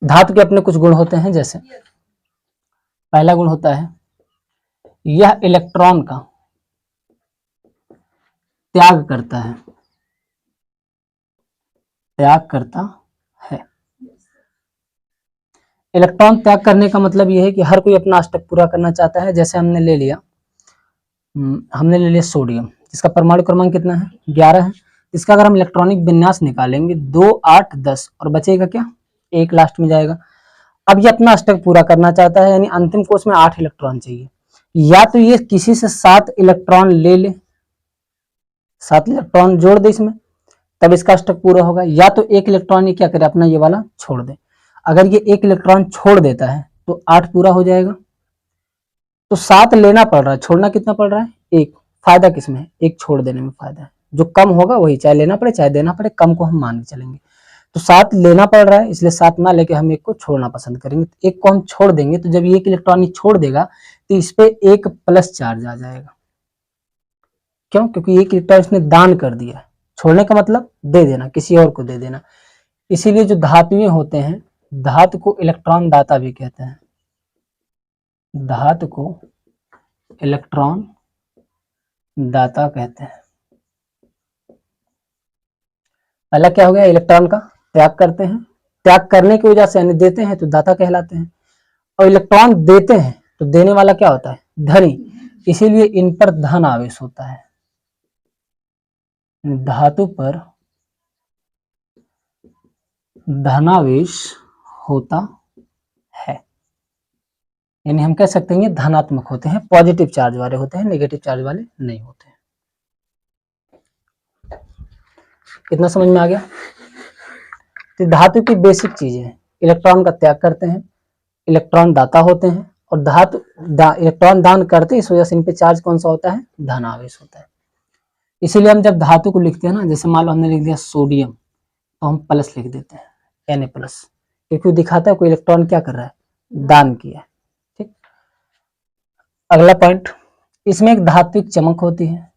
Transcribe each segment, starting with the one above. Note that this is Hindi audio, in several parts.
धातु के अपने कुछ गुण होते हैं, जैसे पहला गुण होता है यह इलेक्ट्रॉन का त्याग करता है, त्याग करता है। इलेक्ट्रॉन त्याग करने का मतलब यह है कि हर कोई अपना अष्टक पूरा करना चाहता है। जैसे हमने ले लिया सोडियम, जिसका परमाणु क्रमांक कितना है, 11 है। इसका अगर हम इलेक्ट्रॉनिक विन्यास निकालेंगे 2, 8, 10 और बचेगा क्या, 1 लास्ट में जाएगा। अब ये अपना अष्टक पूरा करना चाहता है, यानी अंतिम कोष में 8 इलेक्ट्रॉन चाहिए। या तो ये किसी से 7 इलेक्ट्रॉन ले 7 इलेक्ट्रॉन जोड़ दे इसमें, तब इसका अष्टक पूरा होगा। या तो 1 इलेक्ट्रॉन ये क्या करे, अपना ये वाला छोड़ दे। अगर ये 1 इलेक्ट्रॉन छोड़ देता है तो 8 पूरा हो जाएगा। तो 7 लेना पड़ रहा है, छोड़ना कितना पड़ रहा है, 1। फायदा किसमें है, 1 छोड़ देने में फायदा है। जो कम होगा वही, चाहे लेना पड़े चाहे देना पड़े, कम को हम मान के चलेंगे। तो 7 लेना पड़ रहा है, इसलिए 7 ना लेके हम 1 को छोड़ना पसंद करेंगे। 1 को हम छोड़ देंगे, तो जब 1 इलेक्ट्रॉन छोड़ देगा तो इस पे 1 प्लस चार्ज आ जाएगा। क्यों, क्योंकि 1 इलेक्ट्रॉन इसने दान कर दिया। छोड़ने का मतलब दे देना, किसी और को दे देना। इसीलिए जो धातुएं होते हैं, धातु को इलेक्ट्रॉन दाता भी कहते हैं। धातु को इलेक्ट्रॉन दाता कहते हैं। पहला क्या हो गया, इलेक्ट्रॉन का त्याग करते हैं, त्याग करने की वजह से यानी देते हैं तो दाता कहलाते हैं। और इलेक्ट्रॉन देते हैं तो देने वाला क्या होता है, धनी, इसीलिए इन पर धन आवेश होता है। धातु पर धनावेश होता है, यानी हम कह सकते हैं ये धनात्मक होते हैं, पॉजिटिव चार्ज वाले होते हैं, नेगेटिव चार्ज वाले नहीं होते हैं। कितना समझ में आ गया। तो धातु की बेसिक चीजें हैं, इलेक्ट्रॉन का त्याग करते हैं, इलेक्ट्रॉन दाता होते हैं, और धातु इलेक्ट्रॉन दान करते हैं, इस वजह से इन पे चार्ज कौन सा होता है, धनावेश होता है। इसीलिए हम जब धातु को लिखते हैं ना, जैसे मान लो हमने लिख दिया सोडियम, तो हम प्लस लिख देते हैं, Na प्लस, क्योंकि दिखाता है कोई इलेक्ट्रॉन क्या कर रहा है, दान किया। ठीक, अगला पॉइंट, इसमें एक धात्विक चमक होती है।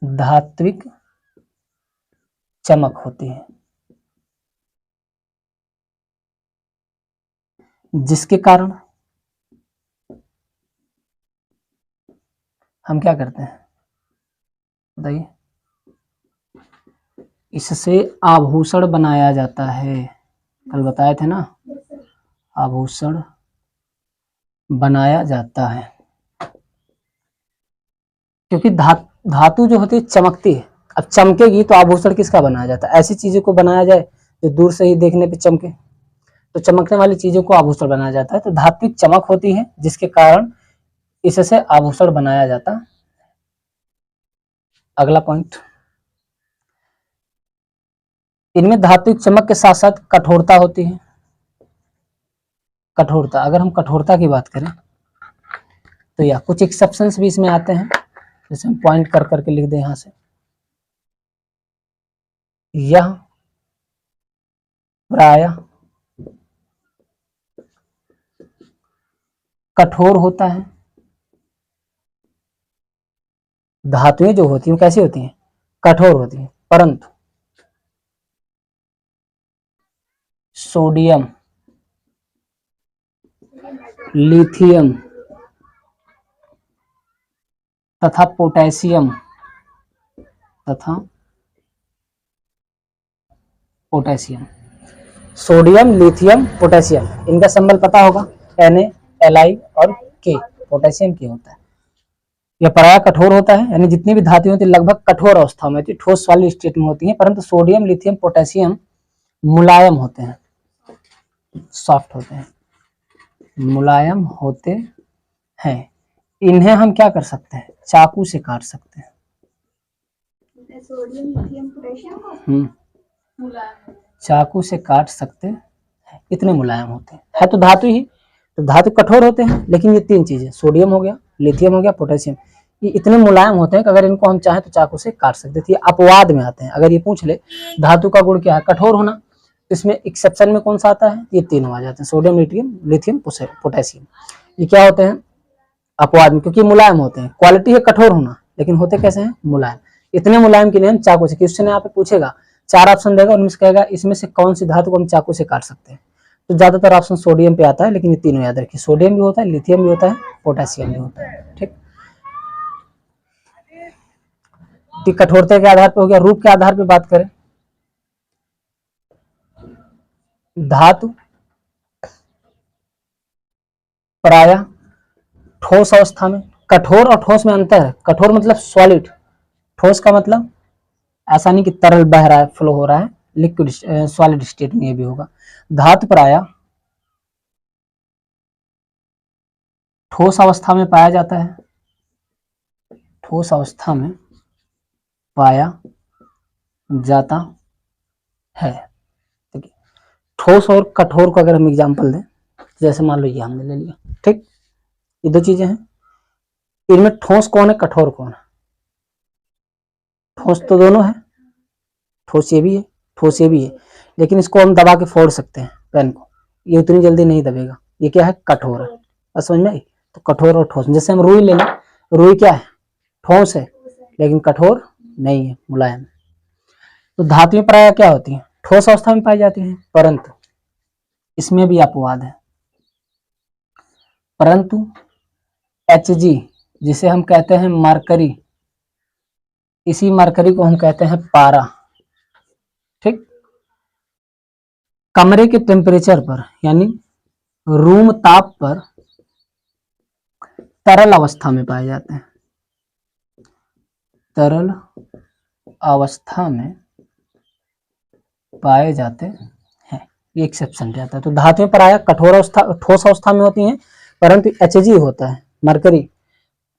धात्विक चमक होती है, जिसके कारण हम क्या करते हैं बताइए, इससे आभूषण बनाया जाता है। कल बताए थे ना, आभूषण बनाया जाता है, क्योंकि धातु जो होती है चमकती है। अब चमकेगी तो आभूषण किसका बनाया जाता है, ऐसी चीजों को बनाया जाए जो दूर से ही देखने पे चमके, तो चमकने वाली चीजों को आभूषण बनाया जाता है। तो धात्विक चमक होती है, जिसके कारण इससे आभूषण बनाया जाता है। अगला पॉइंट, इनमें धात्विक चमक के साथ साथ कठोरता होती है। कठोरता, अगर हम कठोरता की बात करें तो या कुछ एक्सेप्शंस भी इसमें आते हैं, जैसे हम पॉइंट कर करके लिख दें यहां से, यह प्रायः कठोर होता है। धातुएं जो होती हैं कैसी होती हैं, कठोर होती हैं, परंतु सोडियम, लिथियम तथा पोटेशियम सोडियम, लिथियम, पोटेशियम, इनका सिंबल पता होगा, Na, Li और K, पोटेशियम K होता है। यह प्रायः कठोर होता है, यानी जितनी भी धातुएं होती है लगभग कठोर अवस्था में होती है, ठोस वाली स्टेट में होती है। परंतु सोडियम, लिथियम, पोटेशियम मुलायम होते हैं, सॉफ्ट होते हैं, मुलायम होते हैं। इन्हें हम क्या कर सकते हैं, चाकू से काट सकते हैं। सोडियम, लिथियम, पोटेशियम चाकू से काट सकते हैं, इतने मुलायम होते हैं। है तो धातु ही, तो धातु कठोर होते हैं, लेकिन ये 3 चीजें, सोडियम हो गया, लिथियम हो गया, पोटेशियम, ये इतने मुलायम होते हैं कि अगर इनको हम चाहें तो चाकू से काट सकते थे। अपवाद में आते हैं। अगर ये पूछ ले धातु का गुण क्या है, कठोर होना, तो इसमें एक्सेप्शन में कौन सा आता है, ये तीनों आ जाते हैं, सोडियम, लिथियम, पोटेशियम। ये क्या होते हैं, अपवाद में, क्योंकि मुलायम होते हैं। क्वालिटी है कठोर होना, लेकिन होते कैसे हैं, मुलायम। इतने मुलायम के लिए हम चाकू से, क्वेश्चन यहाँ पे पूछेगा 4 ऑप्शन देगा, उनमें से कहेगा इसमें से कौन सी धातु को हम चाकू से काट सकते हैं। तो ज्यादातर ऑप्शन सोडियम पे आता है, लेकिन ये तीनों याद रखिए, सोडियम भी होता है, लिथियम भी होता है, पोटेशियम भी होता है। ठीक, तो कठोरता के आधार पर हो गया। रूप के आधार पर बात करें, धातु प्राय ठोस अवस्था में, कठोर और ठोस में अंतर है। कठोर मतलब सॉलिड, ठोस का मतलब ऐसा नहीं कि तरल बह रहा है, फ्लो हो रहा है, लिक्विड सॉलिड स्टेट में ये भी होगा। धातु प्राय ठोस अवस्था में पाया जाता है, ठोस अवस्था में पाया जाता है। ठीक है, ठोस और कठोर को अगर हम एग्जांपल दें, जैसे मान लो ये हमने ले लिया, ठीक, ये दो चीजें हैं, इनमें ठोस कौन है, कठोर कौन है? ठोस तो दोनों है, ठोस ये भी है, ठोस ये भी है, लेकिन इसको हम दबा के फोड़ सकते हैं पेन को, ये उतनी जल्दी नहीं दबेगा। ये क्या है, कठोर है। बस समझ में आई? तो कठोर और ठोस, जैसे हम रुई ले लें, रुई क्या है, ठोस है, लेकिन कठोर नहीं है, मुलायम है। तो धातुएं प्राय क्या होती हैं, ठोस अवस्था में पाई जाती हैं, परंतु इसमें भी अपवाद है। परंतु Hg, जिसे हम कहते हैं मरकरी, इसी मरकरी को हम कहते हैं पारा। ठीक, कमरे के टेम्परेचर पर यानी रूम ताप पर तरल अवस्था में पाए जाते हैं, तरल अवस्था में पाए जाते हैं, ये एक्सेप्शन रहता है। तो धातुएं प्रायः कठोर अवस्था, ठोस अवस्था में होती हैं, परंतु Hg होता है मरकरी,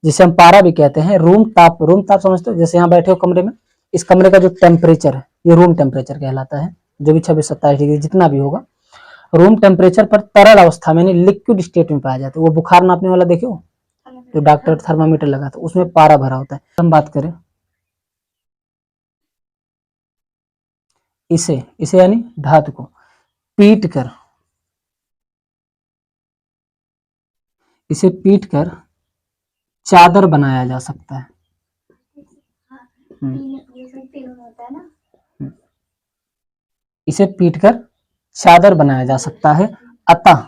जिसे हम पारा भी कहते हैं, रूम ताप, रूम ताप समझते हो, जैसे यहाँ बैठे हो कमरे में, इस कमरे का जो टेम्परेचर है ये रूम टेम्परेचर कहलाता है, जो भी 26-27 डिग्री जितना भी होगा, रूम टेम्परेचर पर तरल अवस्था में लिक्विड स्टेट में पाया जाता है। वो बुखार नापने वाला देखे हो, तो डॉक्टर थर्मामीटर लगा था, उसमें पारा भरा होता है। हम बात करें इसे, इसे यानी धातु को पीट कर, इसे पीट कर चादर बनाया जा सकता है। इसे पीटकर चादर बनाया जा सकता है, अतः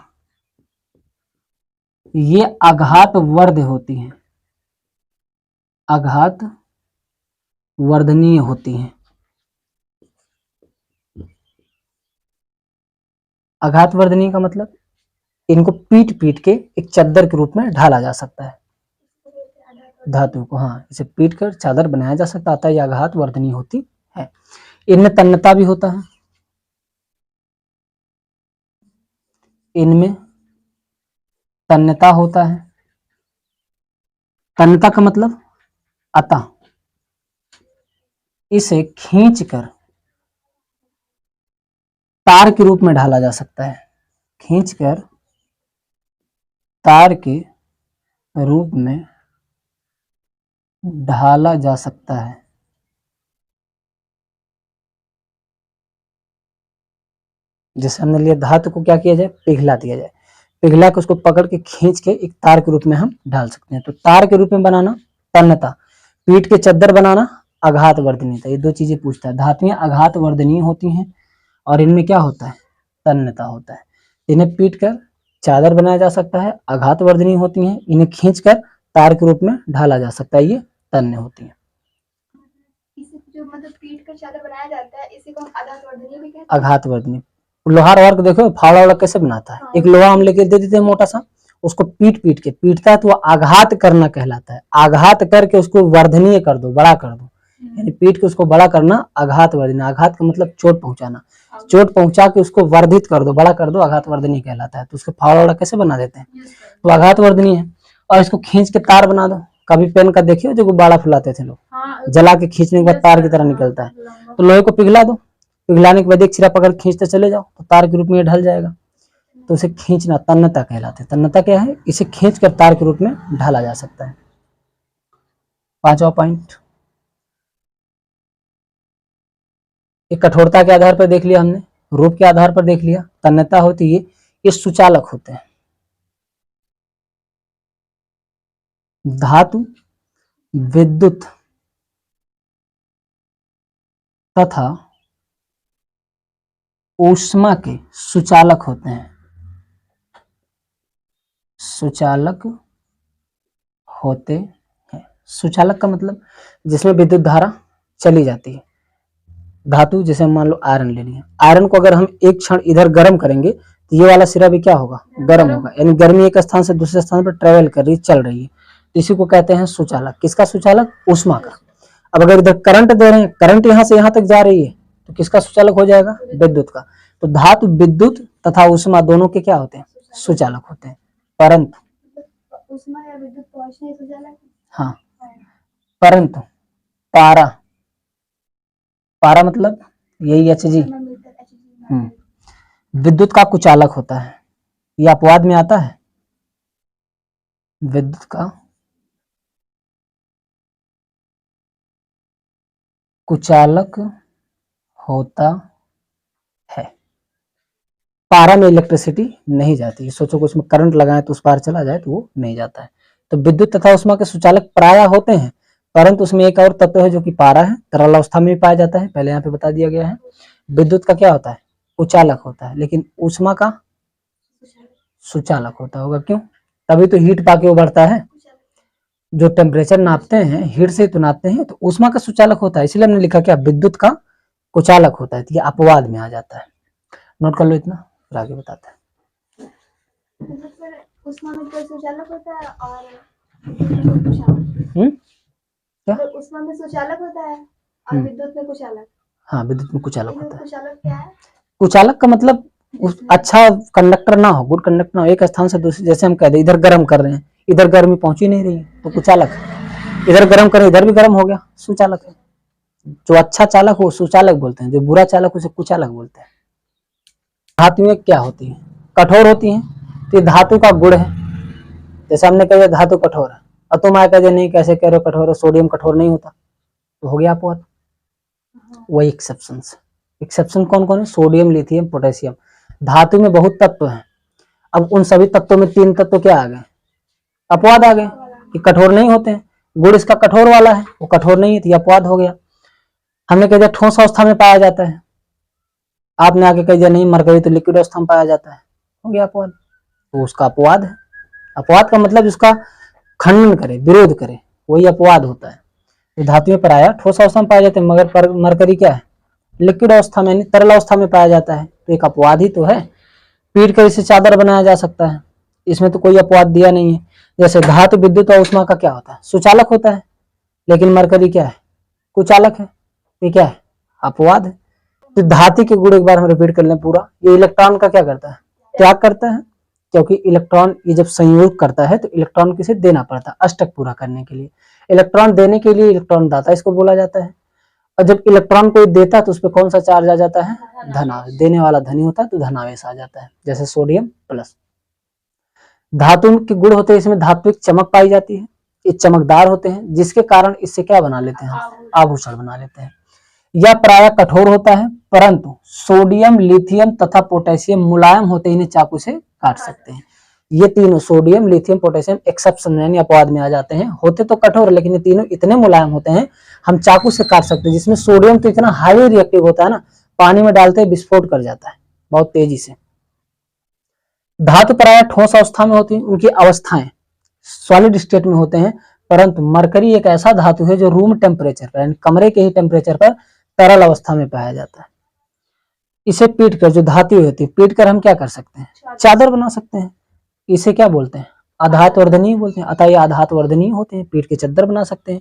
ये आघात वर्ध होती हैं, आघात वर्धनीय होती हैं। आघात वर्धनीय का मतलब इनको पीट पीट के एक चादर के रूप में ढाला जा सकता है धातु को। हाँ, इसे पीट कर चादर बनाया जा सकता है, अतः ये आघात वर्धनीय होती है। इनमें तन्यता भी होता है, इनमें तन्यता होता है। तन्यता का मतलब अतः इसे खींचकर तार के रूप में ढाला जा सकता है, खींचकर तार के रूप में ढाला जा सकता है। जैसे हमने लिया, धातु को क्या किया जाए, पिघला दिया जाए, पिघला के उसको पकड़ के खींच के एक तार के रूप में हम ढाल सकते हैं। तो तार के रूप में बनाना तन्यता, पीट के चद्दर बनाना आघात वर्धनीयता, ये दो चीजें पूछता है। धातुएं आघात वर्धनीय होती हैं और इनमें क्या होता है, तन्यता होता है। इन्हें पीट कर चादर बनाया जा सकता है, आघात वर्धनीय होती हैं, इन्हें खींचकर तार के रूप में ढाला जा सकता है, ये तन्य होती है। जो मतलब पीट कर चादर बनाया जाता है, इसी को हम आघात वर्धनीय भी कहते हैं। आघात वर्धनीय, लोहार वर्क देखो फावड़ा वाला कैसे बनाता है, एक लोहा हम लेके दे देते हैं मोटा सा, उसको पीट पीट के पीटता है तो वो आघात करना कहलाता है। आघात करके उसको वर्धनीय कर दो, बड़ा कर दो, यानी पीट के उसको बड़ा करना आघात वर्धनीय। आघात का मतलब चोट पहुंचाना, चोट पहुंचा के उसको वर्धित कर दो, बड़ा कर दो, आघात वर्धनीय कहलाता है। तो उसके फावड़ा वाला कैसे बना देते हैं, तो आघात वर्धनीय है। और इसको खींच के तार बना दो, कभी पेन का देखियो जो गुब्बारा फुलाते थे लोग, जला के खींचने के बाद तार की तरह निकलता है। तो लोहे को पिघला दो, पिघलाने के बाद एक सिरा पकड़ खींचते चले जाओ तो तार के रूप में ये ढल जाएगा। तो उसे खींचना तन्यता कहलाते हैं। तन्यता क्या है, इसे खींच कर तार के रूप में ढाला जा सकता है। पांचवा पॉइंट, ये कठोरता के आधार पर देख लिया हमने, रूप के आधार पर देख लिया, तन्यता होती है, ये सुचालक होते हैं। धातु विद्युत तथा ऊष्मा के सुचालक होते हैं, सुचालक होते हैं। सुचालक का मतलब जिसमें विद्युत धारा चली जाती है। धातु जैसे हम मान लो आयरन ले लिया, आयरन को अगर हम एक क्षण इधर गर्म करेंगे तो ये वाला सिरा भी क्या होगा, गर्म होगा, यानी गर्मी एक स्थान से दूसरे स्थान पर ट्रेवल कर रही, चल रही है, तो इसी को कहते हैं सुचालक। किसका सुचालक, ऊष्मा का। अब अगर इधर करंट दे रहे हैं, करंट यहाँ से यहाँ तक जा रही है, तो किसका सुचालक हो जाएगा, विद्युत का। तो धातु विद्युत तथा ऊष्मा दोनों के क्या होते हैं, सुचालक होते हैं। परंतु ऊष्मा या विद्युत पहुंचने सुचालक, हाँ, परंतु पारा, पारा मतलब यही Hg, विद्युत का कुचालक होता है। यह अपवाद में आता है, विद्युत का कुचालक होता है। पारा में इलेक्ट्रिसिटी नहीं जाती, सोचो कुछ में करंट लगाए तो उस पार चला जाए तो वो नहीं जाता है। तो विद्युत तथा ऊष्मा के सुचालक प्राय होते हैं, परंतु उसमें एक और तत्व है जो कि पारा है, तरल अवस्था में भी पाया जाता है, पहले यहाँ पे बता दिया गया है। विद्युत का क्या होता है, कुचालक होता है, लेकिन ऊष्मा का सुचालक होता होगा। क्यों, तभी तो हीट पाके वो बढ़ता है। जो टेम्परेचर नापते हैं हीट से तो नापते हैं, तो ऊष्मा का सुचालक होता है, इसलिए हमने लिखा क्या, विद्युत का कुचालक होता है। तो ये अपवाद में आ जाता है, नोट कर लो इतना, फिर आगे बताते हैं। ऊष्मा में कोई सुचालक होता है और क्या, ऊष्मा में सुचालक होता है और विद्युत में कुचालक। हाँ, विद्युत में कुचालक होता है। कुचालक क्या है, कुचालक का मतलब अच्छा कंडक्टर ना हो, गुड कंडक्टर ना हो, एक स्थान से दूसरे, जैसे हम कह दे इधर गर्म कर रहे हैं, इधर गर्मी पहुंच ही नहीं रही तो कुचालक है। इधर गर्म करें इधर भी गर्म हो गया, सुचालक है। जो अच्छा चालक हो सुचालक बोलते हैं, जो बुरा चालक उसे कुचालक बोलते हैं। धातुएं क्या होती है, कठोर होती हैं, तो ये धातु का गुण है। जैसे हमने कहा धातु कठोर है, और तुम आए कहे नहीं कैसे कह रहे हो कठोर है, सोडियम कठोर नहीं होता, तो हो गया अपवाद। वही एक्सेप्शन कौन कौन है, सोडियम, लिथियम, पोटेशियम। धातु में बहुत तत्व हैं, अब उन सभी तत्वों में 3 तत्व क्या आ गए, अपवाद आ गए कि कठोर नहीं होते हैं। गुण इसका कठोर वाला है, वो कठोर नहीं है, तो अपवाद हो गया। हमने कह दिया ठोस अवस्था में पाया जाता है, आपने आगे कह दिया नहीं मरकरी तो लिक्विड अवस्था में पाया जाता है, हो गया अपवाद, तो उसका अपवाद है। अपवाद का मतलब उसका खंडन करे, विरोध करे, वही अपवाद होता है। तो धातुएं पर आया ठोस अवस्था में पाए जाते हैं, मगर मरकरी क्या है, लिक्विड अवस्था में, तरल अवस्था में पाया जाता है, तो एक अपवाद ही तो है। पीट कर इसे चादर बनाया जा सकता है, इसमें तो कोई अपवाद दिया नहीं है। जैसे धातु विद्युत और ऊष्मा का क्या होता है, सुचालक होता है, लेकिन मरकरी क्या है, कुचालक है, ये क्या है, अपवाद है। तो धातु के गुण एक बार हम रिपीट कर लें पूरा। ये इलेक्ट्रॉन का क्या करता है, त्याग करता है, क्योंकि इलेक्ट्रॉन ये जब संयोग करता है तो इलेक्ट्रॉन किसे देना पड़ता है, अष्टक पूरा करने के लिए। इलेक्ट्रॉन देने के लिए इलेक्ट्रॉन दाता इसको बोला जाता है, और जब इलेक्ट्रॉन कोई देता है तो उस पर कौन सा चार्ज आ जाता है, धनावेश। देने वाला धनी होता है तो धनावेश आ जाता है, जैसे सोडियम प्लस। धातु के गुण होते हैं, इसमें धात्विक चमक पाई जाती है, ये चमकदार होते हैं, जिसके कारण इससे क्या बना लेते हैं, आभूषण बना लेते हैं। यह प्रायः कठोर होता है, परंतु सोडियम, लिथियम तथा पोटेशियम मुलायम होते, इन्हें चाकू से काट सकते हैं। ये तीनों सोडियम, लिथियम, पोटेशियम एक्सेप्शन यानी अपवाद में आ जाते हैं। होते तो कठोर, लेकिन ये तीनों इतने मुलायम होते हैं हम चाकू से काट सकते हैं। जिसमें सोडियम तो इतना हाईली रिएक्टिव होता है ना, पानी में डालते ही विस्फोट कर जाता है बहुत तेजी से। धातु प्रायः ठोस अवस्था में होती है, उनकी अवस्थाएं सॉलिड स्टेट में होते हैं, परंतु मरकरी एक ऐसा धातु है जो रूम टेम्परेचर पर, कमरे के ही टेम्परेचर पर तरल अवस्था में पाया जाता है। इसे पीट कर, जो धातु होती है, पीट कर हम क्या कर सकते हैं, चादर बना सकते हैं। इसे क्या बोलते हैं, आधात वर्धनीय बोलते हैं, अतः ये आधात वर्धनीय होते हैं, पीट के चादर बना सकते हैं।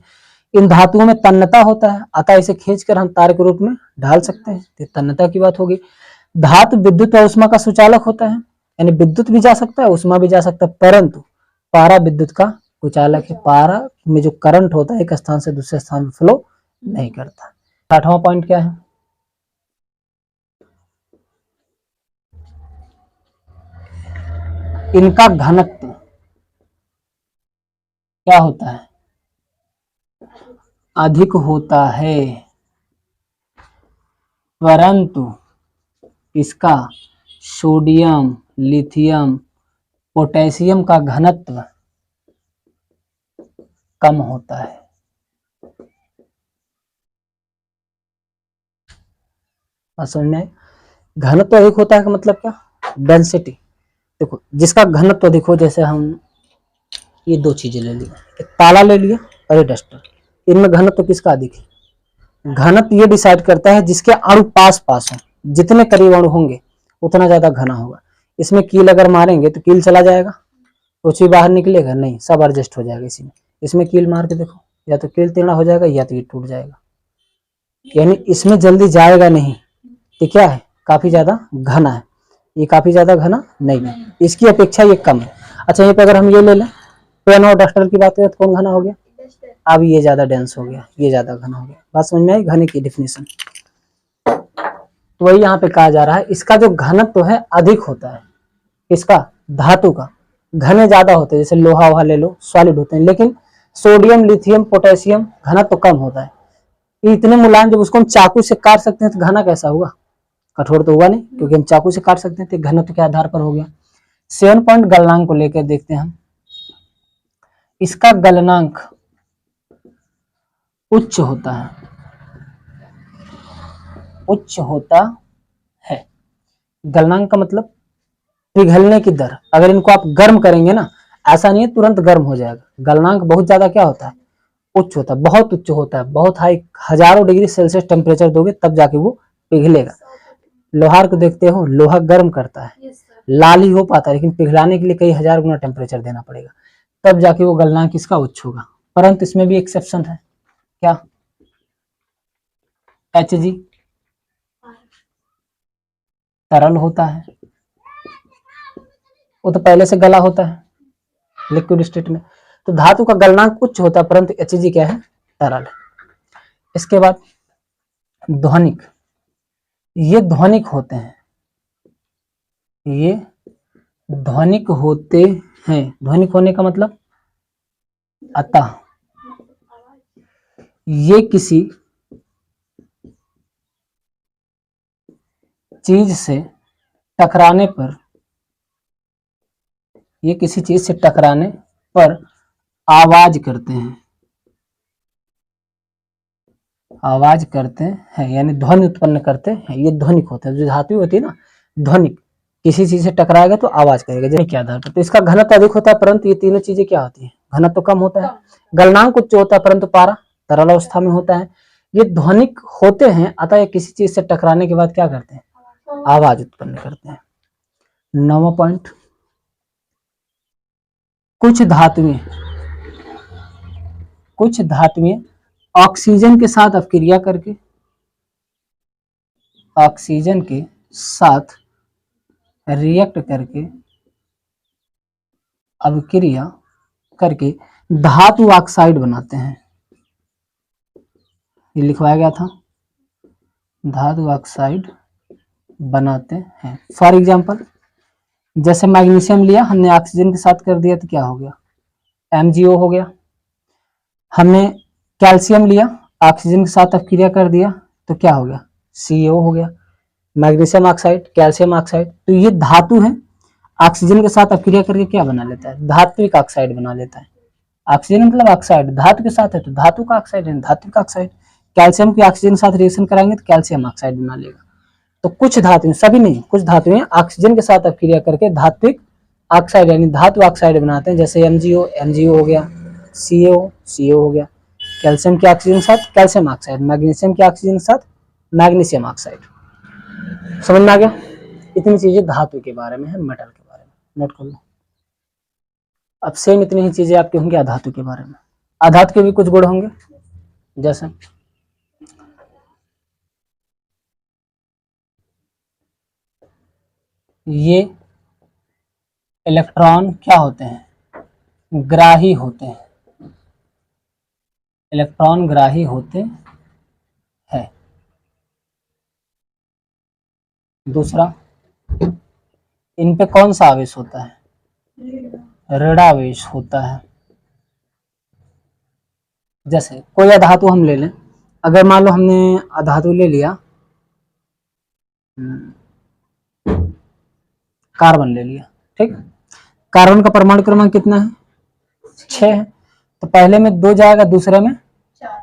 इन धातुओं में तन्यता होता है, अतः इसे खींचकर हम तार के रूप में ढाल सकते हैं, तो तन्यता की बात होगी। धातु विद्युत और उष्मा का सुचालक होता है, यानी विद्युत भी जा सकता है उष्मा भी जा सकता है, परंतु पारा विद्युत का कुचालक है। पारा में जो करंट होता है एक स्थान से दूसरे स्थान में फ्लो नहीं करता। 8वां पॉइंट क्या है, इनका घनत्व क्या होता है, अधिक होता है, परंतु इसका सोडियम, लिथियम, पोटेशियम का घनत्व कम होता है। समझ में, घनत्व अधिक होता है का मतलब क्या, डेंसिटी। देखो जिसका घनत्व अधिक हो, जैसे हम ये दो चीजें ले ली, एक ताला ले लिया और एक डस्टर, इनमें घनत्व किसका अधिक है। घनत्व ये डिसाइड करता है जिसके अणु पास पास हो, जितने करीब अणु होंगे उतना ज्यादा घना होगा। इसमें कील अगर मारेंगे तो कील चला जाएगा, कुछ भी बाहर निकलेगा नहीं, सब एडजस्ट हो जाएगा इसी में। इसमें कील मार के देखो, या तो कील टेढ़ा हो जाएगा या तो ये टूट जाएगा, यानी इसमें जल्दी जाएगा नहीं। ये क्या है, काफी ज्यादा घना है, ये काफी ज्यादा घना नहीं है, इसकी अपेक्षा ये कम है। अच्छा यहाँ पे अगर हम ये ले लें, पेन और डस्टर की बात करें तो कौन घना हो गया, अब ये ज्यादा डेंस हो गया, ये ज्यादा घना हो गया। बात समझ में आई घने की डिफिनेशन। तो वही यहाँ पे कहा जा रहा है, इसका जो घनत्व है अधिक होता है, इसका धातु का घने ज्यादा होते हैं, जैसे लोहा वहा ले लो सॉलिड होते हैं, लेकिन सोडियम लिथियम पोटेशियम घनत्व कम होता है। इतने मुलायम, जब उसको हम चाकू से काट सकते हैं तो घना कैसा होगा, कठोर तो होगा नहीं, क्योंकि हम चाकू से काट सकते हैं, तो घनत्व के आधार पर हो गया। 7 पॉइंट गलनांक को लेकर देखते हैं हम। इसका गलनांक उच्च होता है, उच्च होता है। गलनांक का मतलब पिघलने की दर। अगर इनको आप गर्म करेंगे ना, ऐसा नहीं है तुरंत गर्म हो जाएगा, गलनांक बहुत ज्यादा क्या होता है, उच्च होता है, बहुत उच्च होता है, बहुत हाई, हजारों डिग्री सेल्सियस टेम्परेचर दोगे तब जाके वो पिघलेगा। लोहार को देखते हो, लोहा गर्म करता है, लाल ही हो पाता है, लेकिन पिघलाने के लिए कई हजार गुना टेम्परेचर देना पड़ेगा, तब जाके वो गलनांक इसका उच्च होगा। परंतु इसमें भी एक्सेप्शन है, क्या, Hg तरल होता है, वो तो पहले से गला होता है लिक्विड स्टेट में, तो धातु का गलनांक उच्च होता है, परंतु Hg क्या है, तरल है। इसके बाद ध्वनिक, ये ध्वनिक होते हैं, ये ध्वनिक होते हैं। ध्वनिक होने का मतलब, अतः ये किसी चीज से टकराने पर, ये किसी चीज से टकराने पर आवाज करते हैं, आवाज करते हैं, यानी ध्वनि उत्पन्न करते हैं, ये ध्वनिक होता है। जो धातु होती है ना ध्वनिक, किसी चीज से टकराएगा तो आवाज करेगा, जैसे क्या आधार पर, तो इसका घनत्व अधिक होता है, परंतु ये तीनों चीजें क्या होती है, घनत्व कम होता है। गलनांक उच्च होता है, परंतु पारा तरल अवस्था में होता है। ये ध्वनिक होते हैं, अतः ये किसी चीज से टकराने के बाद क्या करते हैं, आवाज उत्पन्न करते हैं। 9वां पॉइंट, कुछ धातुएं ऑक्सीजन के साथ अपक्रिया करके, ऑक्सीजन के साथ रिएक्ट करके, अभिक्रिया करके धातु ऑक्साइड बनाते हैं। ये लिखवाया गया था, धातु ऑक्साइड बनाते हैं। फॉर एग्जांपल जैसे मैग्नीशियम लिया हमने, ऑक्सीजन के साथ कर दिया तो क्या हो गया, MgO हो गया। हमने कैल्शियम लिया, ऑक्सीजन के साथ अपक्रिया कर दिया तो क्या हो गया, CO हो गया। मैग्नीशियम ऑक्साइड, कैल्शियम ऑक्साइड, तो ये धातु है, ऑक्सीजन के साथ अपक्रिया करके क्या बना लेता है, धात्विक ऑक्साइड बना लेता है। ऑक्सीजन मतलब ऑक्साइड, धातु के साथ है तो धातु का ऑक्साइड है, धात्विक ऑक्साइड। कैल्शियम की ऑक्सीजन के साथ रिएक्शन कराएंगे तो कैल्शियम ऑक्साइड बना लेगा। तो कुछ धातुएं, सभी नहीं, कुछ धातुएं ऑक्सीजन के साथ अपक्रिया करके धात्विक ऑक्साइड यानी धातु ऑक्साइड बनाते हैं, जैसे MgO हो गया, CO हो गया। कैल्शियम की ऑक्सीजन के साथ कैल्शियम ऑक्साइड, मैग्नीशियम की ऑक्सीजन के साथ मैग्नीशियम ऑक्साइड। समझ में आ गया। इतनी चीजें धातु के बारे में है, मेटल के बारे में नोट कर लो। अब सेम इतनी ही चीजें आपकी होंगी अधातु के बारे में। अधातु के भी कुछ गुण होंगे, जैसे ये इलेक्ट्रॉन क्या होते हैं, ग्राही होते हैं, इलेक्ट्रॉन ग्राही होते हैं। दूसरा, इन पे कौन सा आवेश होता है, ऋणावेश होता है। जैसे कोई अधातु हम ले लें, अगर मान लो हमने अधातु ले लिया, कार्बन ले लिया, ठीक, कार्बन का परमाणु क्रमांक कितना है, 6 है, तो पहले में 2 जाएगा, दूसरे में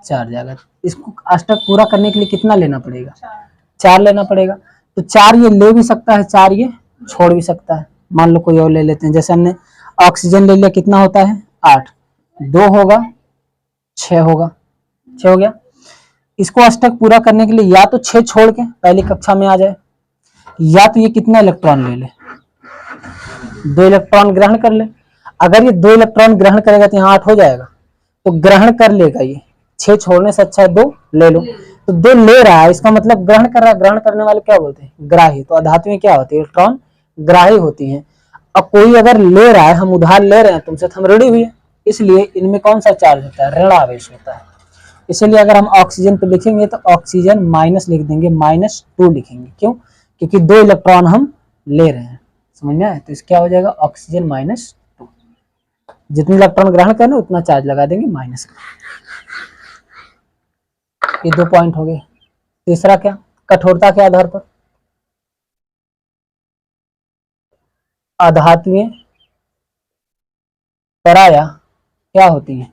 4 जाएगा। इसको अष्टक पूरा करने के लिए कितना लेना पड़ेगा, 4 लेना पड़ेगा। तो 4 ये ले भी सकता है, 4 ये छोड़ भी सकता है। मान लो कोई और ले लेते हैं, जैसे हमने ऑक्सीजन ले लिया, कितना होता है 8, 2 होगा 6 होगा, 6 हो गया। इसको अष्टक पूरा करने के लिए या तो 6 छोड़ के पहली कक्षा में आ जाए, या तो ये कितना इलेक्ट्रॉन ले ले, 2 इलेक्ट्रॉन ग्रहण कर ले। अगर ये 2 इलेक्ट्रॉन ग्रहण करेगा तो यहाँ 8 हो जाएगा, तो ग्रहण कर लेगा ये, 6 छोड़ने से अच्छा है 2 ले लो। तो 2 ले रहा है, इसका मतलब ग्रहण कर रहा है। ग्रहण करने वाले क्या बोलते हैं, ग्राही। तो अधातुएं क्या होती है, इलेक्ट्रॉन ग्राही होती हैं। अब कोई अगर ले रहा है, हम उधार ले रहे हैं तुमसे, तो हम ऋणी भी है, इसलिए इनमें कौन सा चार्ज होता है, ऋण आवेश होता है। इसलिए अगर हम ऑक्सीजन पे लिखेंगे तो ऑक्सीजन माइनस लिख देंगे, -2 लिखेंगे। क्यों, क्योंकि 2 इलेक्ट्रॉन हम ले रहे हैं, समझ में आया। तो इस क्या हो जाएगा, ऑक्सीजन -2। जितने इलेक्ट्रॉन ग्रहण करना उतना चार्ज लगा देंगे माइनस का। ये 2 पॉइंट हो गए। तीसरा क्या, कठोरता के आधार पर अधातुएं प्रायः क्या होती हैं,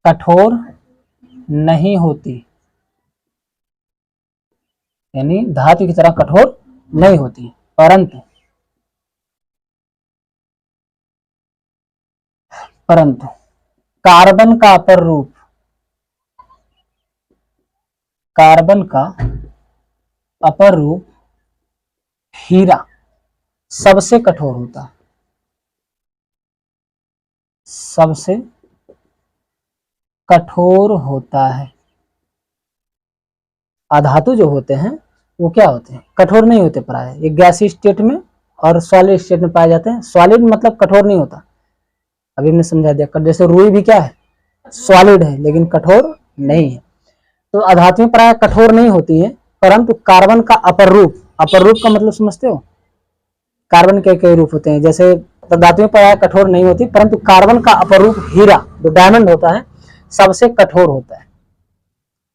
कठोर नहीं होती, यानी धातु की तरह कठोर नहीं होती, परंतु कार्बन का अपर रूप, कार्बन का अपर रूप हीरा सबसे कठोर होता है, सबसे कठोर होता है। अधातु जो होते हैं वो क्या होते हैं, कठोर नहीं होते प्राय। ये गैसीय स्टेट में और सॉलिड स्टेट में पाए जाते हैं। सॉलिड मतलब कठोर नहीं होता, अभी हमने समझा दिया। जैसे रुई भी क्या है, सॉलिड है लेकिन कठोर नहीं है। तो अधातुएं प्राय कठोर नहीं होती है, परंतु कार्बन का अपर रूप, अपर रूप का मतलब समझते हो, कार्बन के कई रूप होते हैं। जैसे धातुएं प्राय कठोर नहीं होती, परंतु कार्बन का अपर रूप हीरा, जो डायमंड होता है, सबसे कठोर होता है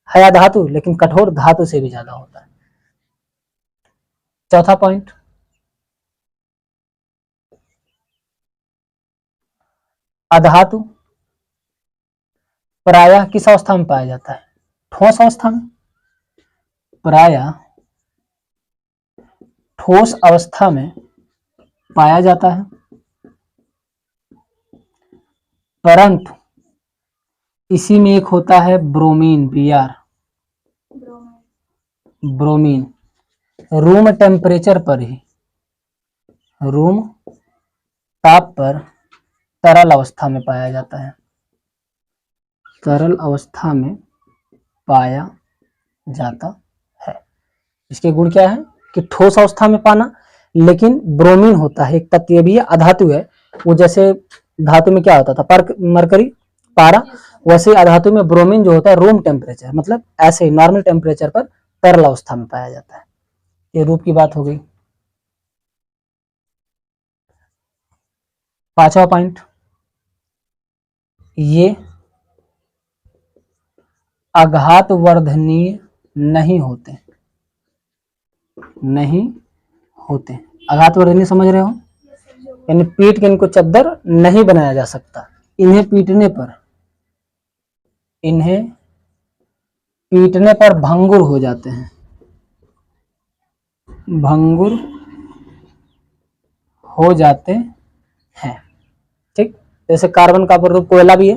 अधातु, लेकिन कठोर धातु से भी ज्यादा होता है। चौथा पॉइंट, अधातु प्रायः किस अवस्था में पाया जाता है, ठोस अवस्था में। प्रायः ठोस अवस्था में पाया जाता है, परंतु इसी में एक होता है bromine, Br, bromine, room temperature पर ही, रूम ताप पर तरल अवस्था में पाया जाता है, तरल अवस्था में पाया जाता है। इसके गुण क्या है कि ठोस अवस्था में पाना, लेकिन ब्रोमीन होता है एक तत्व, भी है, अधातु है वो। जैसे धातु में क्या होता था, मरकरी, पारा, वैसे अधातु में ब्रोमीन जो होता है रूम टेम्परेचर, मतलब ऐसे नॉर्मल टेम्परेचर पर तरल अवस्था में पाया जाता है। ये रूप की बात हो गई। पांचवा पॉइंट, ये आघात वर्धनीय नहीं होते, नहीं होते। आघात वर्धनीय समझ रहे हो, यानी पीट के इनको चद्दर नहीं बनाया जा सकता। इन्हें पीटने पर भंगुर हो जाते हैं, भंगुर हो जाते हैं। ठीक, जैसे कार्बन का रूप कोयला भी है,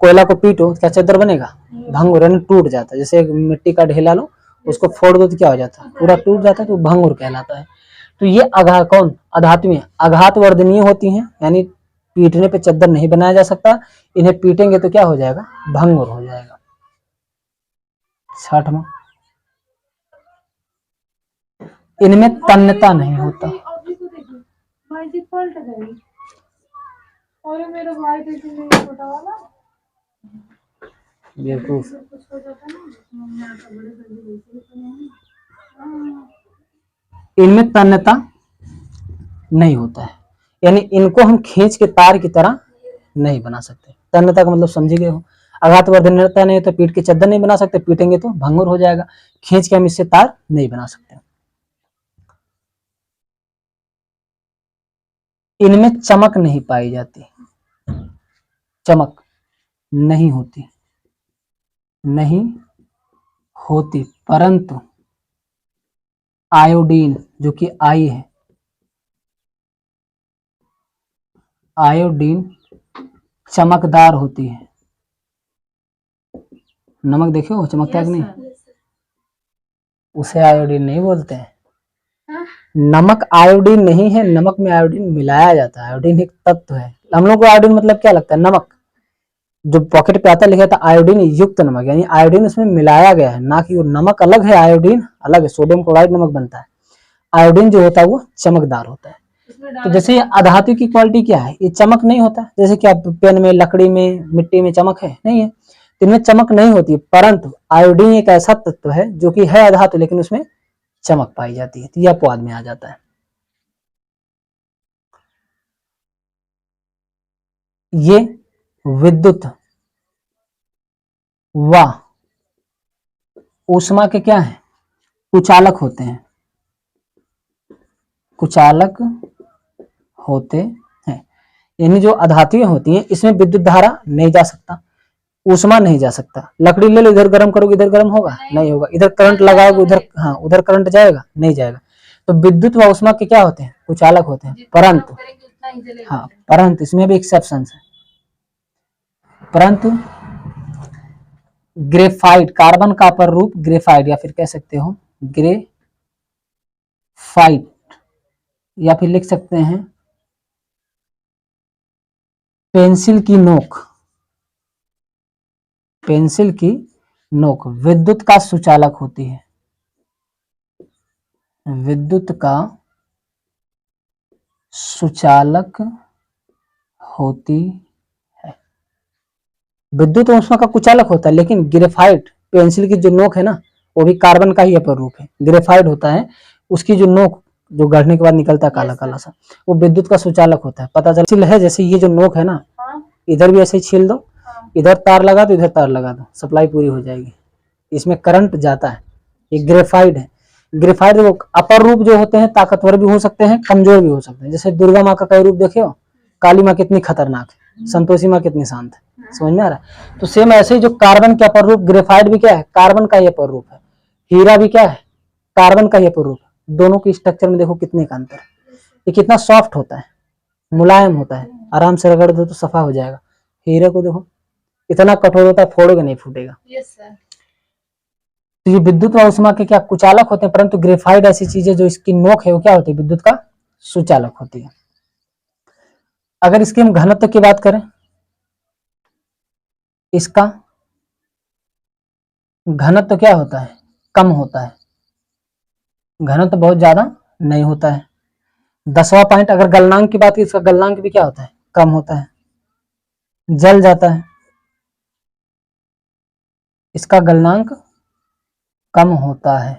कोयला को पीटो क्या चद्दर बनेगा, भंगुर, यानी टूट जाता है। जैसे मिट्टी का ढेला लो, उसको फोड़ दो तो क्या हो जाता है, पूरा टूट जाता है, तो भंगुर कहलाता है। तो ये आघात, कौन, अधातुएं आघात वर्धनीय होती हैं, यानी पीटने पे चद्दर नहीं बनाया जा सकता। इन्हें पीटेंगे तो क्या हो जाएगा, भंगुर हो जाएगा। छठवां, इनमें तन्यता नहीं होता, बेवकूफ, इनमें तन्यता नहीं होता है, यानी इनको हम खींच के तार की तरह नहीं बना सकते। तन्यता का मतलब समझ गए हो, आघात वर्धनीयता नहीं तो पीट के चद्दर नहीं बना सकते, पीटेंगे तो भंगुर हो जाएगा, खींच के हम इससे तार नहीं बना सकते। इनमें चमक नहीं पाई जाती, चमक नहीं होती, नहीं होती, परंतु आयोडीन जो कि आई है, आयोडीन चमकदार होती है। नमक देखे हो चमकता है कि नहीं, उसे आयोडीन नहीं बोलते हैं। नमक आयोडीन नहीं है, नमक में आयोडीन मिलाया जाता है। आयोडीन एक तत्व है। हम लोग को आयोडीन मतलब क्या लगता है, नमक। जो पॉकेट पे आता लिखा था आयोडीन युक्त नमक, यानी आयोडीन उसमें मिलाया गया है, ना कि वो नमक अलग है, आयोडीन अलग है। सोडियम क्लोराइड नमक बनता है, आयोडीन जो होता है वो चमकदार होता है। तो जैसे ये अधातु की क्वालिटी क्या है, ये चमक नहीं होता। जैसे कि आप पेन में, लकड़ी में, मिट्टी में चमक है नहीं है, तो इनमें चमक नहीं होती है। परंतु आयोडीन एक ऐसा तत्व है जो कि है अधातु लेकिन उसमें चमक पाई जाती है, तो यह अपवाद में आ जाता है। ये विद्युत व ऊष्मा के क्या है, कुचालक होते हैं, कुचालक होते हैं। यानी जो अधातुएं होती हैं इसमें विद्युत धारा नहीं जा सकता, ऊष्मा नहीं जा सकता। लकड़ी ले लो, इधर गर्म करोगे इधर गर्म होगा नहीं होगा, इधर करंट लगाओगे उधर, हाँ उधर करंट जाएगा नहीं जाएगा। तो विद्युत व ऊष्मा के क्या होते हैं, कुचालक होते हैं। परंतु हाँ, परंतु इसमें भी एक्सेप्शन है। परंतु ग्रेफाइट, कार्बन का अपर रूप ग्रेफाइट, या फिर कह सकते हो ग्रेफाइट, या फिर लिख सकते हैं पेंसिल की नोक, पेंसिल की नोक विद्युत का सुचालक होती है, विद्युत का सुचालक होती है। विद्युत ऊष्मा का कुचालक होता है, लेकिन ग्रेफाइट पेंसिल की जो नोक है ना, वो भी कार्बन का ही अपर रूप है। ग्रेफाइट होता है, उसकी जो नोक जो गढ़ने के बाद निकलता है काला काला सा, वो विद्युत का सुचालक होता है। पता चल है, जैसे ये जो नोक है ना, इधर भी ऐसे ही छील दो, इधर तार लगा दो, इधर तार लगा दो, सप्लाई पूरी हो जाएगी। इसमें करंट जाता है। ये ग्रेफाइट है। ग्रेफाइट वो अपर रूप जो होते हैं ताकतवर भी हो सकते हैं, कमजोर भी हो सकते हैं। जैसे दुर्गा माँ का कई रूप देखे हो, काली माँ कितनी खतरनाक है, संतोषी माँ कितनी शांत है, समझ में आ रहा है। तो सेम ऐसे ही जो कार्बन के अपर रूप ग्रेफाइट भी क्या है, कार्बन का ही अपर रूप है। हीरा भी क्या है, कार्बन का ही अपर रूप है। दोनों की स्ट्रक्चर में देखो कितने का अंतर है। ये कितना सॉफ्ट होता है, मुलायम होता है, आराम से रगड़ दो तो सफा हो जाएगा। हीरे को देखो इतना कठोर होता है, फोड़ोगे नहीं फूटेगा। तो ये विद्युत व ऊष्मा के क्या कुचालक होते हैं, परंतु ग्रेफाइट ऐसी चीज है जो इसकी नोक है वो क्या होती है, विद्युत का सुचालक होती है। अगर इसके हम घनत्व की बात करें, इसका घनत्व क्या होता है, कम होता है। घनत्व बहुत ज्यादा नहीं होता है। 10वां पॉइंट, अगर गलनांक की बात की, इसका गलनांक भी क्या होता है, कम होता है, जल जाता है। इसका गलनांक कम होता है।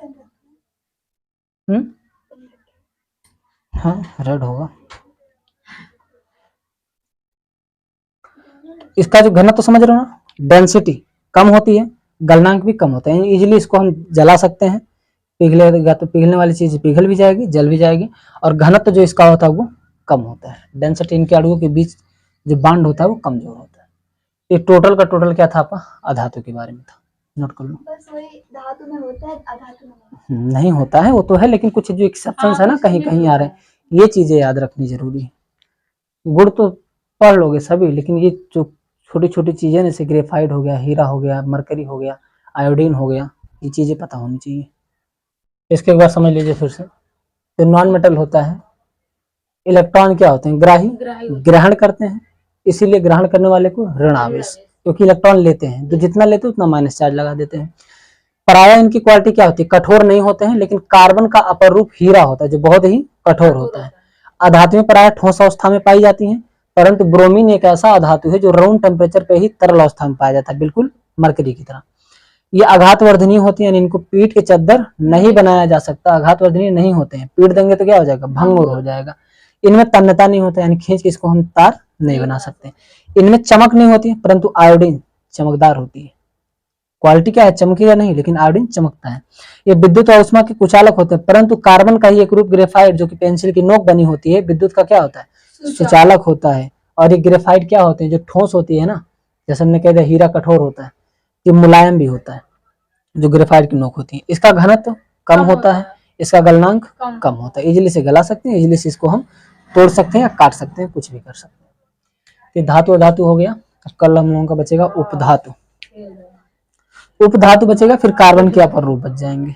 हाँ रेड होगा। इसका जो घनत्व तो समझ रहे हो ना, डेंसिटी कम होती है, गलनांक भी कम होता है। इजीली इसको हम जला सकते हैं, पिघलेगा तो पिघलने वाली चीज पिघल भी जाएगी, जल भी जाएगी। और घनत्व जो इसका होता है वो कम होता है। डेंसिटी इनके अणुओं के बीच जो बांड होता है वो कमजोर होता है। ये टोटल का टोटल क्या था आपका, अधातु के बारे में था, नोट कर लो। बस वही धातु में होता है, अधातु में नहीं होता है, वो तो है, लेकिन कुछ जो एक्सेप्शंस है ना कहीं कहीं आ रहे हैं, ये चीजें याद रखनी जरूरी है। गुण तो पढ़ लोगे सभी, लेकिन ये जो छोटी छोटी चीजें जैसे ग्रेफाइट हो गया, हीरा हो गया, मरकरी हो गया, आयोडीन हो गया, ये चीजें पता होनी चाहिए। इसके एक बार समझ लीजिए फिर से। तो नॉन मेटल होता है, इलेक्ट्रॉन क्या होते हैं, ग्राही, ग्रहण करते हैं, इसीलिए ग्रहण करने वाले को ऋण आवेश, क्योंकि इलेक्ट्रॉन लेते हैं, तो जितना लेते हैं उतना माइनस चार्ज लगा देते हैं। पराया इनकी क्वालिटी क्या होती है, कठोर नहीं होते हैं, लेकिन कार्बन का अपर रूप हीरा होता है जो बहुत ही कठोर होता है। अधातुएं प्रायः ठोस अवस्था में पाई जाती हैं, परंतु ब्रोमीन एक ऐसा अधातु है जो रूम टेम्परेचर पे ही तरल अवस्था में पाया जाता है, बिल्कुल मरकरी की तरह। ये आघातवर्धनीय होती है, यानी इनको पीट के चद्दर नहीं बनाया जा सकता, आघातवर्धनीय नहीं होते हैं। पीट देंगे तो क्या हो जाएगा, भंगुर हो जाएगा। इनमें तन्यता नहीं होता, यानी खींच के इसको हम तार नहीं बना सकते। इनमें चमक नहीं होती, परंतु आयोडीन चमकदार होती है। क्वालिटी क्या है, चमकेगा नहीं, लेकिन आयोडीन चमकता है। ये विद्युत और ऊष्मा के कुचालक होते हैं, परंतु कार्बन का ही एक रूप ग्रेफाइट जो कि पेंसिल की नोक बनी होती है, विद्युत का क्या होता है, सुचालक होता है। और ये ग्रेफाइट क्या होते हैं, जो ठोस होती है ना, जैसे हमने कह दिया हीरा कठोर होता है, ये मुलायम भी होता है जो ग्रेफाइट की नोक होती है। इसका घनत्व कम होता है, इसका गलनांक कम होता है, इजीली से गला सकते हैं, इजीली से इसको हम तोड़ सकते हैं या काट सकते हैं, कुछ भी कर सकते हैं। ये धातु और धातु हो गया। कल हम लोगों का बचेगा उपधातु। उपधातु बचेगा, फिर कार्बन के अपर रूप बच जाएंगे।